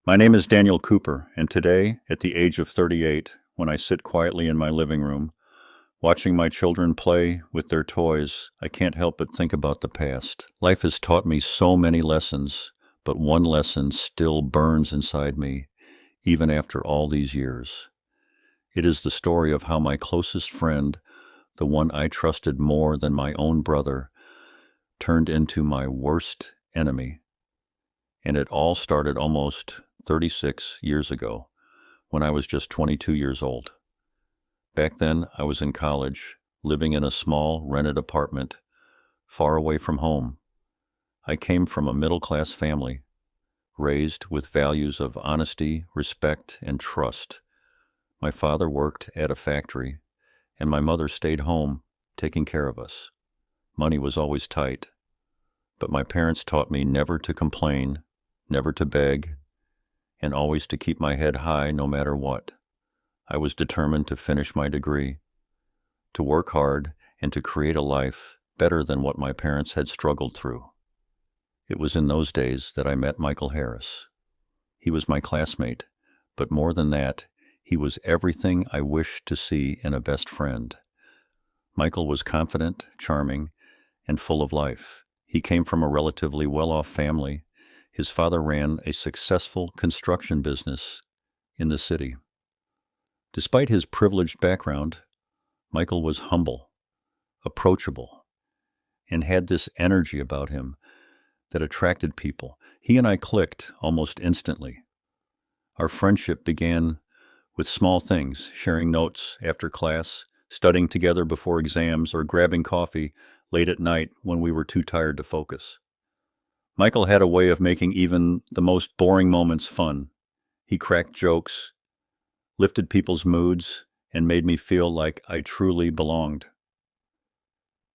My name is Daniel Cooper, and today, at the age of 38, when I sit quietly in my living room, watching my children play with their toys, I can't help but think about the past. Life has taught me so many lessons, but one lesson still burns inside me, even after all these years. It is the story of how my closest friend, the one I trusted more than my own brother, turned into my worst enemy. And it all started almost 36 years ago, when I was just 22 years old. Back then, I was in college, living in a small, rented apartment, far away from home. I came from a middle-class family, raised with values of honesty, respect, and trust. My father worked at a factory, and my mother stayed home, taking care of us. Money was always tight, but my parents taught me never to complain, never to beg, and always to keep my head high no matter what. I was determined to finish my degree, to work hard, and to create a life better than what my parents had struggled through. It was in those days that I met Michael Harris. He was my classmate, but more than that, he was everything I wished to see in a best friend. Michael was confident, charming, and full of life. He came from a relatively well-off family. His father ran a successful construction business in the city. Despite his privileged background, Michael was humble, approachable, and had this energy about him that attracted people. He and I clicked almost instantly. Our friendship began with small things, sharing notes after class, studying together before exams, or grabbing coffee late at night when we were too tired to focus. Michael had a way of making even the most boring moments fun. He cracked jokes, lifted people's moods, and made me feel like I truly belonged.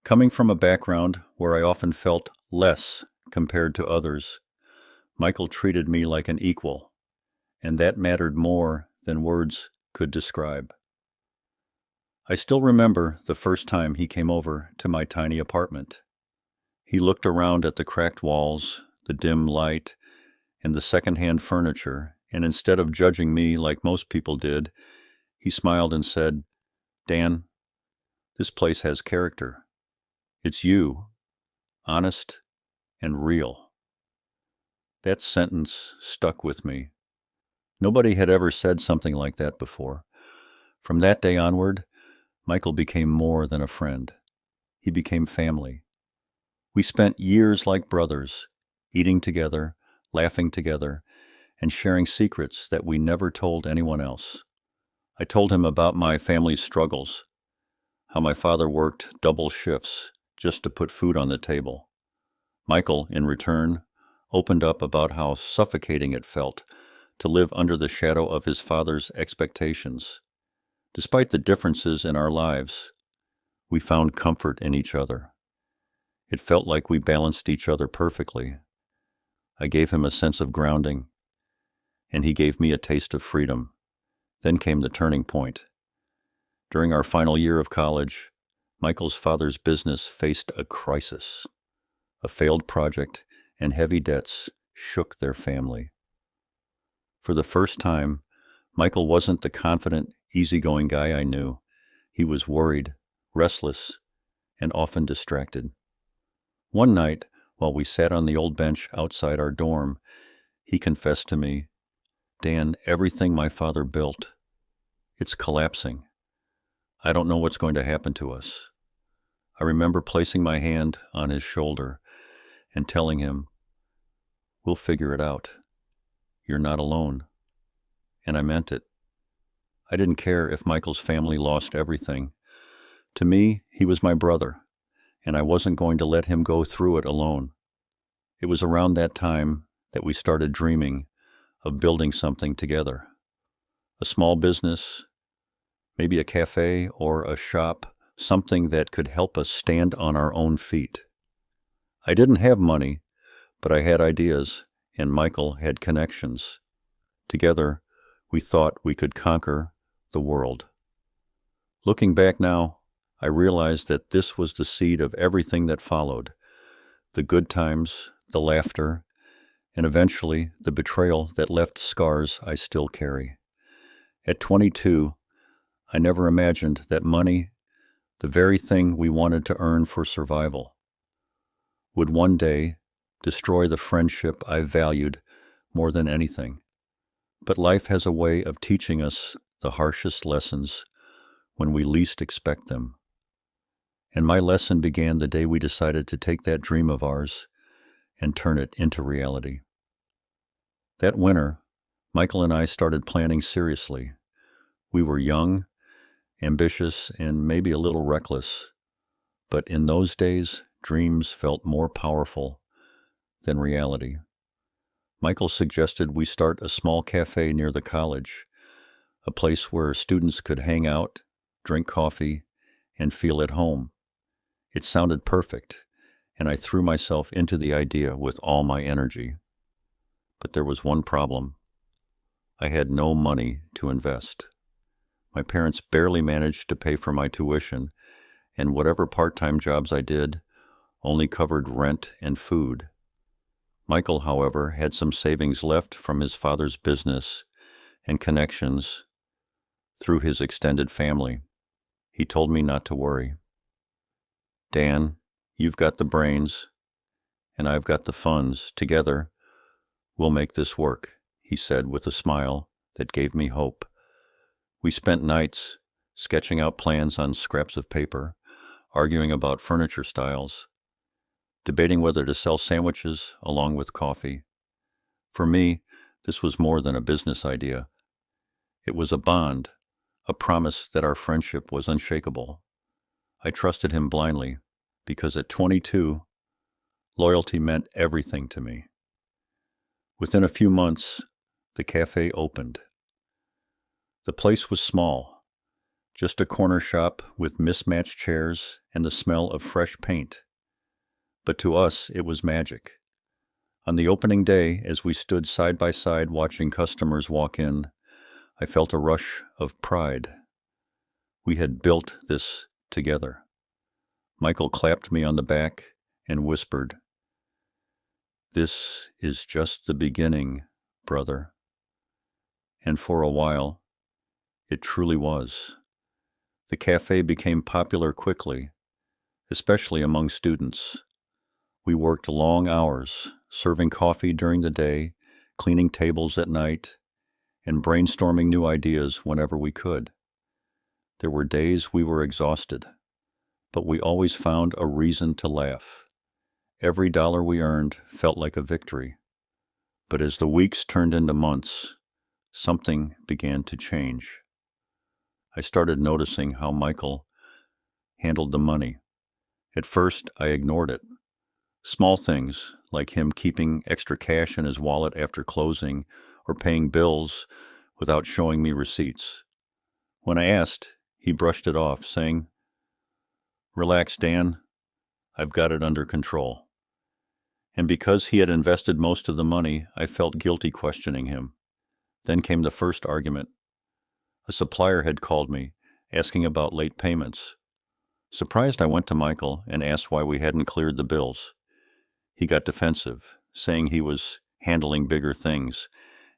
Coming from a background where I often felt less compared to others, Michael treated me like an equal, and that mattered more than words could describe. I still remember the first time he came over to my tiny apartment. He looked around at the cracked walls, the dim light, and the secondhand furniture, and instead of judging me like most people did, he smiled and said, "Dan, this place has character. It's you, honest and real." That sentence stuck with me. Nobody had ever said something like that before. From that day onward, Michael became more than a friend. He became family. We spent years like brothers, eating together, laughing together, and sharing secrets that we never told anyone else. I told him about my family's struggles, how my father worked double shifts just to put food on the table. Michael, in return, opened up about how suffocating it felt to live under the shadow of his father's expectations. Despite the differences in our lives, we found comfort in each other. It felt like we balanced each other perfectly. I gave him a sense of grounding, and he gave me a taste of freedom. Then came the turning point. During our final year of college, Michael's father's business faced a crisis. A failed project and heavy debts shook their family. For the first time, Michael wasn't the confident, easygoing guy I knew. He was worried, restless, and often distracted. One night, while we sat on the old bench outside our dorm, he confessed to me, "Dan, everything my father built, it's collapsing. I don't know what's going to happen to us." I remember placing my hand on his shoulder and telling him, "We'll figure it out. You're not alone." And I meant it. I didn't care if Michael's family lost everything. To me, he was my brother, and I wasn't going to let him go through it alone. It was around that time that we started dreaming of building something together. A small business, maybe a cafe or a shop, something that could help us stand on our own feet. I didn't have money, but I had ideas, and Michael had connections. Together, we thought we could conquer the world. Looking back now, I realized that this was the seed of everything that followed. The good times, the laughter, and eventually the betrayal that left scars I still carry. At 22, I never imagined that money, the very thing we wanted to earn for survival, would one day destroy the friendship I valued more than anything. But life has a way of teaching us the harshest lessons when we least expect them. And my lesson began the day we decided to take that dream of ours and turn it into reality. That winter, Michael and I started planning seriously. We were young, ambitious, and maybe a little reckless, but in those days, dreams felt more powerful than reality. Michael suggested we start a small cafe near the college, a place where students could hang out, drink coffee, and feel at home. It sounded perfect, and I threw myself into the idea with all my energy. But there was one problem. I had no money to invest. My parents barely managed to pay for my tuition, and whatever part-time jobs I did only covered rent and food. Michael, however, had some savings left from his father's business and connections through his extended family. He told me not to worry. Dan, you've got the brains, and I've got the funds. Together, we'll make this work, he said with a smile that gave me hope. We spent nights sketching out plans on scraps of paper, arguing about furniture styles, debating whether to sell sandwiches along with coffee. For me, this was more than a business idea. It was a bond, a promise that our friendship was unshakable. I trusted him blindly because at 22, loyalty meant everything to me. Within a few months, the cafe opened. The place was small, just a corner shop with mismatched chairs and the smell of fresh paint. But to us, it was magic. On the opening day, as we stood side by side watching customers walk in, I felt a rush of pride. We had built this together. Michael clapped me on the back and whispered, "This is just the beginning, brother." And for a while, it truly was. The cafe became popular quickly, especially among students. We worked long hours, serving coffee during the day, cleaning tables at night, and brainstorming new ideas whenever we could. There were days we were exhausted, but we always found a reason to laugh. Every dollar we earned felt like a victory. But as the weeks turned into months, something began to change. I started noticing how Michael handled the money. At first, I ignored it. Small things, like him keeping extra cash in his wallet after closing or paying bills without showing me receipts. When I asked, he brushed it off, saying, "Relax, Dan. I've got it under control." And because he had invested most of the money, I felt guilty questioning him. Then came the first argument. A supplier had called me, asking about late payments. Surprised, I went to Michael and asked why we hadn't cleared the bills. He got defensive, saying he was handling bigger things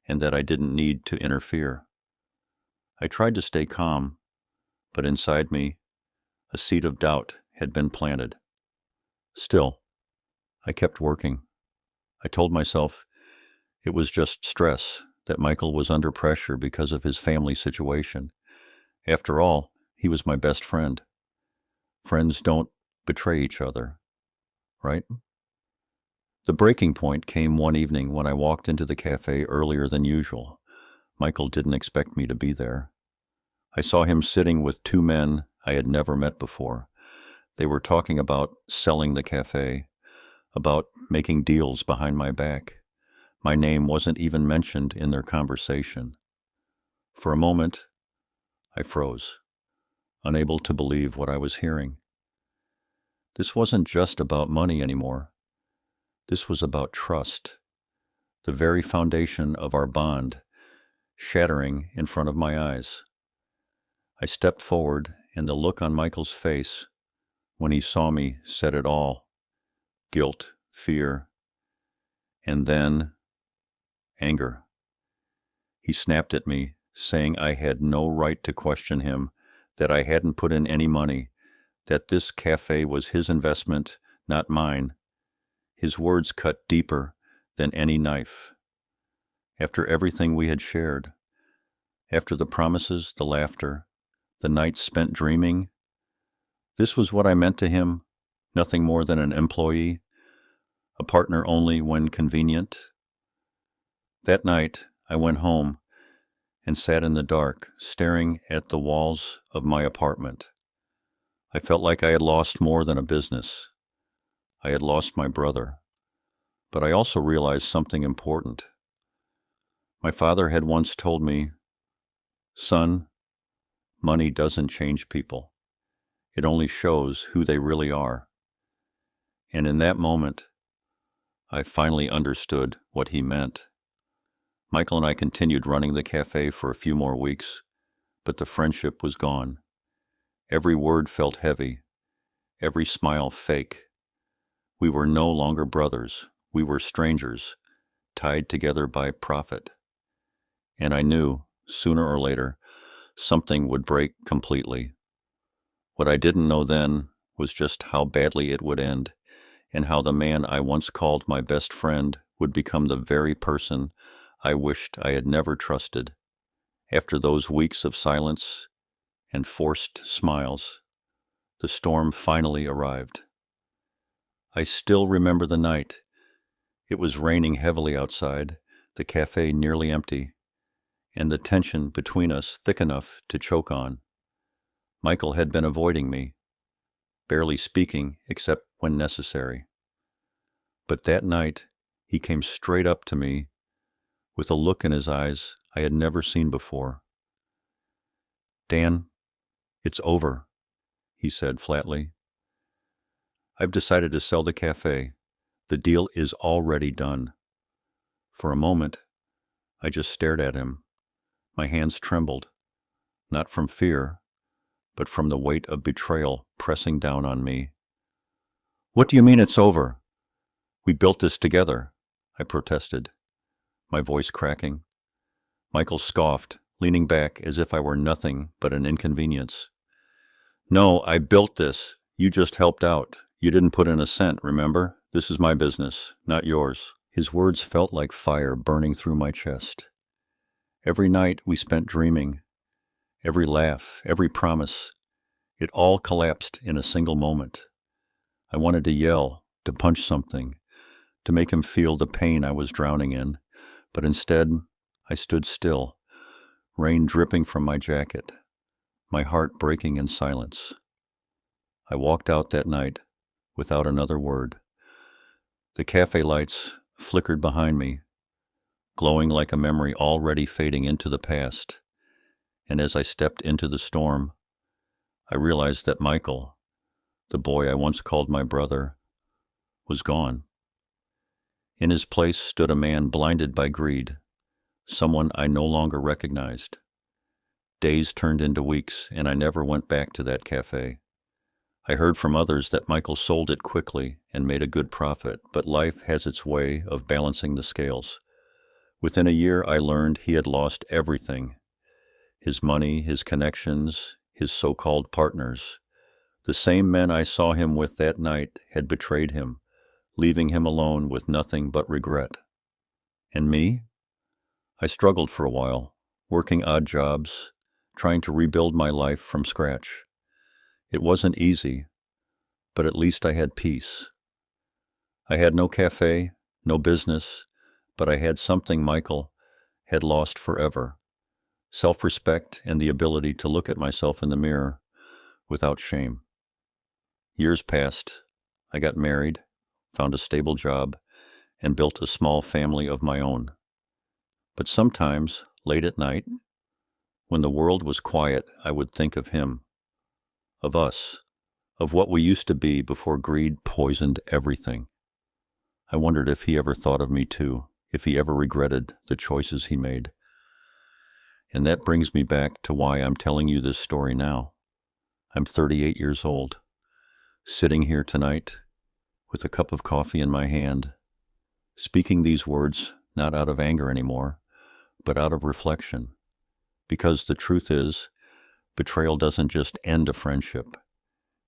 and that I didn't need to interfere. I tried to stay calm, but inside me, a seed of doubt had been planted. Still, I kept working. I told myself it was just stress, that Michael was under pressure because of his family situation. After all, he was my best friend. Friends don't betray each other, right? The breaking point came one evening when I walked into the cafe earlier than usual. Michael didn't expect me to be there. I saw him sitting with two men I had never met before. They were talking about selling the cafe, about making deals behind my back. My name wasn't even mentioned in their conversation. For a moment, I froze, unable to believe what I was hearing. This wasn't just about money anymore. This was about trust, the very foundation of our bond, shattering in front of my eyes. I stepped forward, and the look on Michael's face when he saw me said it all. Guilt, fear, and then anger. He snapped at me, saying I had no right to question him, that I hadn't put in any money, that this cafe was his investment, not mine. His words cut deeper than any knife. After everything we had shared, after the promises, the laughter, the nights spent dreaming, this was what I meant to him, nothing more than an employee, a partner only when convenient. That night, I went home and sat in the dark, staring at the walls of my apartment. I felt like I had lost more than a business. I had lost my brother. But I also realized something important. My father had once told me, "Son, money doesn't change people. It only shows who they really are." And in that moment, I finally understood what he meant. Michael and I continued running the cafe for a few more weeks, but the friendship was gone. Every word felt heavy, every smile fake. We were no longer brothers. We were strangers, tied together by profit. And I knew, sooner or later, something would break completely. What I didn't know then was just how badly it would end, and how the man I once called my best friend would become the very person I wished I had never trusted. After those weeks of silence and forced smiles, the storm finally arrived. I still remember the night. It was raining heavily outside, the cafe nearly empty, and the tension between us thick enough to choke on. Michael had been avoiding me, barely speaking except when necessary. But that night, he came straight up to me with a look in his eyes I had never seen before. "Dan, it's over," he said flatly. "I've decided to sell the cafe. The deal is already done." For a moment, I just stared at him. My hands trembled, not from fear, but from the weight of betrayal pressing down on me. "What do you mean it's over? We built this together," I protested, my voice cracking. Michael scoffed, leaning back as if I were nothing but an inconvenience. "No, I built this. You just helped out. You didn't put in a cent, remember? This is my business, not yours." His words felt like fire burning through my chest. Every night we spent dreaming, every laugh, every promise, it all collapsed in a single moment. I wanted to yell, to punch something, to make him feel the pain I was drowning in, but instead I stood still, rain dripping from my jacket, my heart breaking in silence. I walked out that night without another word. The cafe lights flickered behind me, glowing like a memory already fading into the past, and as I stepped into the storm, I realized that Michael, the boy I once called my brother, was gone. In his place stood a man blinded by greed, someone I no longer recognized. Days turned into weeks, and I never went back to that cafe. I heard from others that Michael sold it quickly and made a good profit, but life has its way of balancing the scales. Within a year, I learned he had lost everything: his money, his connections, his so-called partners. The same men I saw him with that night had betrayed him, leaving him alone with nothing but regret. And me? I struggled for a while, working odd jobs, trying to rebuild my life from scratch. It wasn't easy, but at least I had peace. I had no cafe, no business, but I had something Michael had lost forever: self-respect and the ability to look at myself in the mirror without shame. Years passed. I got married, found a stable job, and built a small family of my own. But sometimes, late at night, when the world was quiet, I would think of him, of us, of what we used to be before greed poisoned everything. I wondered if he ever thought of me too, if he ever regretted the choices he made. And that brings me back to why I'm telling you this story now. I'm 38 years old, sitting here tonight with a cup of coffee in my hand, speaking these words not out of anger anymore, but out of reflection. Because the truth is, betrayal doesn't just end a friendship.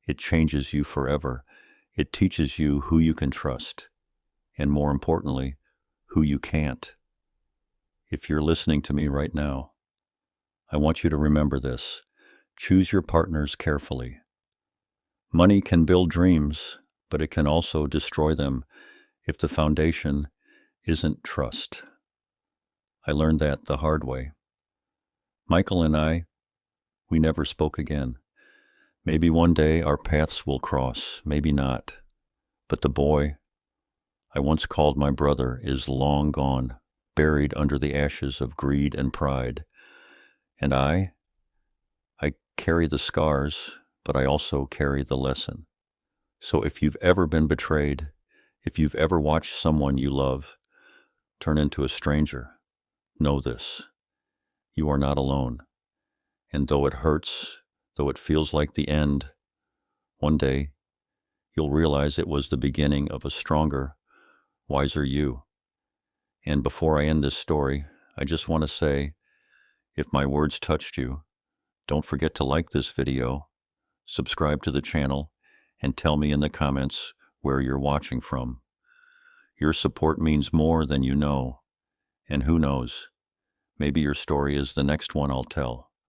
It changes you forever. It teaches you who you can trust, and more importantly, who you can't. If you're listening to me right now, I want you to remember this. Choose your partners carefully. Money can build dreams, but it can also destroy them if the foundation isn't trust. I learned that the hard way. Michael and we never spoke again. Maybe one day our paths will cross, maybe not. But the boy I once called my brother is long gone, buried under the ashes of greed and pride. And I carry the scars, but I also carry the lesson. So if you've ever been betrayed, if you've ever watched someone you love turn into a stranger, know this: you are not alone. And though it hurts, though it feels like the end, one day you'll realize it was the beginning of a stronger, wiser you. And before I end this story, I just want to say, if my words touched you, don't forget to like this video, subscribe to the channel, and tell me in the comments where you're watching from. Your support means more than you know, and who knows, maybe your story is the next one I'll tell.